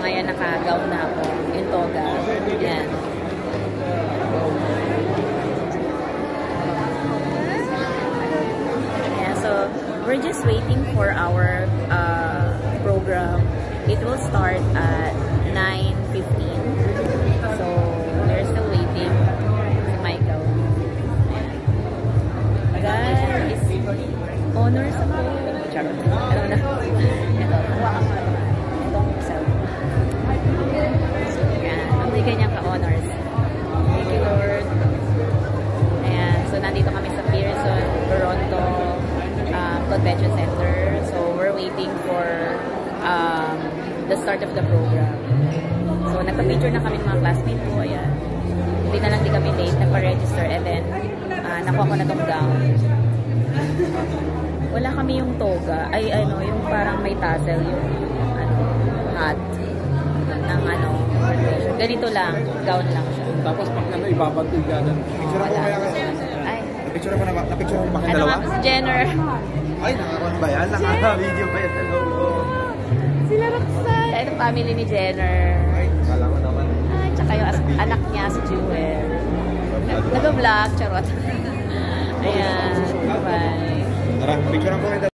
ngayon naka-gown na ako. Yung toga. Yan. Yeah, so, we're just waiting for our program. It will start at 9:15. So, we're still waiting. Si Michael. Guys, honors ako. Charot. Alam na. Ito, kuha ka pa. Itong cellphone. So, yan. May ganyan ka-honors. Thank you, Lord. Ayan. So, nandito kami sa Pearson, Toronto Convention Center. So, we're waiting for the start of the program. So, nagpa-picture na kami ng mga classmates ko. Ayan. Hindi na lang di kami late. Nagpa-register. And then, nakuha ko na tong gown. Wala kami yung toga. Ay, ano, yung parang may tassel. Yung, hat. Ng, graduation. Ganito lang. Gown lang siya. Tapos, pag ibabatig ka na. Picture ako kaya kasi. Ay. Napicture mo na ba? Napicture mo ba kayong Ano dalawa? nga, si Jenner. Ay, nakakuan ba yan? Naka-video ba yan? Hello. Sila Roxanne. Ito family ni Jenner. Ay, kala ko naman. Ay, tsaka yung anak niya, si Jewel. Nag-vlog, charot. Ayan. Bye. Tara, picture ako kayo.